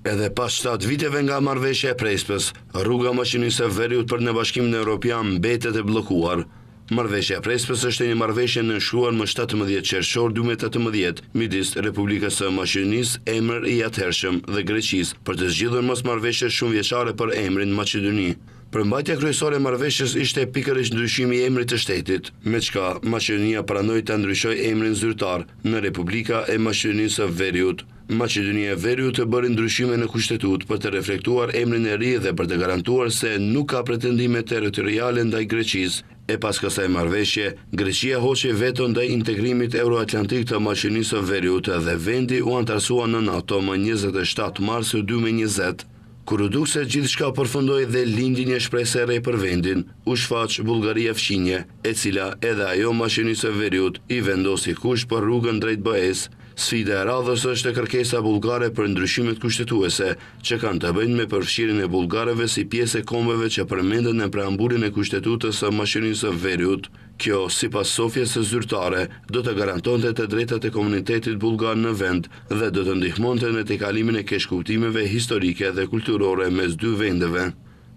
Edhe pas 7 viteve nga marrëveshja e Prespës, rruga Maqedonisë së Veriut për në Bashkimin Evropian mbetet e bllokuar. Marrëveshja e Prespës është një marrëveshje nënshkruar më 17 qershor 2018 midis Republikës së Maqedonisë, emër i atëhershëm, dhe Greqisë për të zgjidhur mosmarrëveshje shumëvjeçare për emrin Maqedoni. Përmbajtja kryesore e marrëveshjes ishte pikërisht ndryshimi i emrit të shtetit, me çka Maqedonia pranoi ta ndryshojë emrin zyrtar në Republika e Maqedonisë së Veriut. Maqedonia e Veriut bëri ndryshime në kushtetutë për të reflektuar emrin e ri dhe për të garantuar se nuk ka pretendime territoriale ndaj Greqisë. E pas kësaj marrëveshje, Greqia hoqi veto ndaj integrimit euroatlantik të Maqedonisë së Veriut dhe vendi u antarësua në NATO më 27 mars 2020. Kur u duk se gjithçka përfundoi dhe lindi një shpresë e re për vendin, u shfaq Bullgaria fqinje, e cila edhe ajo Maqedonisë së Veriut i vendosi kusht për rrugën drejt BE-s. Sfida e radhës është kërkesa bullgare për ndryshimet kushtetuese, që kanë të bëjnë me përfshirjen e bullgarëve si pjesë e kombeve që përmenden në preambullin e Kushtetutës së Maqedonisë së Veriut. Kjo, sipas Sofjes së zyrtare, do të garantonte të drejtat e komunitetit bullgar në vend dhe do të ndihmonte në tejkalimin e keqkuptimeve historike dhe kulturore mes dy vendeve.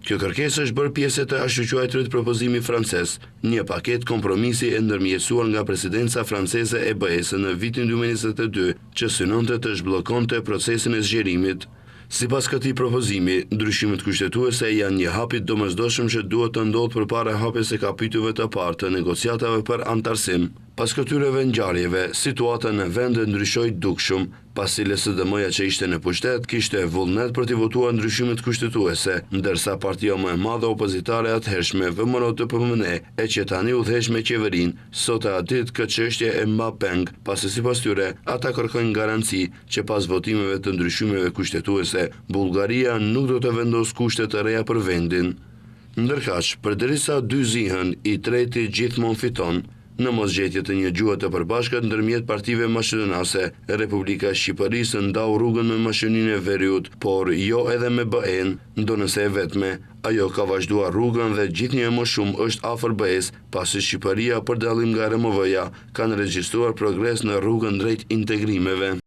Kjo kërkesë është bërë pjesë të ashtuquajturit propozimi francez, një paket kompromisi e ndërmjetësuar nga presidenca franceze e BE-s në vitin 2022, që synonte të zhbllokonte procesin e zgjerimit. Sipas këtij propozimi, ndryshimet kushtetuese janë një hap i domosdoshëm që duhet të ndodhë përpara hapjes së kapitujve të parë të negociatave për antarësim. Pas këtyreve ngjarjeve, situata në vend ndryshoi dukshëm, pasi LSDM-ja që ishte në pushtet kishte vullnet për të votuar ndryshimet kushtetuese, ndërsa partia më e madhe opozitare atëhershme, VMRO-TPMN, e që tani udhëheq me qeverinë, sot e ditë këtë çështje e mba peng, pasi sipas tyre ata kërkojnë garanci që pas votimeve të ndryshimeve kushtetuese, Bullgaria nuk do të vendosë kushte të reja për vendin. Ndërkaq, përderisa dy zihen, i treti gjithmonë fiton. Në mosgjetje të një gjuhë të përbashkët ndërmjet partive maqedonase, Republika e Shqipërisë ndau rrugën me Maqedoninë e Veriut, por jo edhe me BE-n, ndonëse e vetme. Ajo ka vazhduar rrugën dhe gjithnjë më shumë është afër BE-s, pasi Shqipëria për dallim nga RMV-ja ka regjistruar progres në rrugën drejt integrimeve.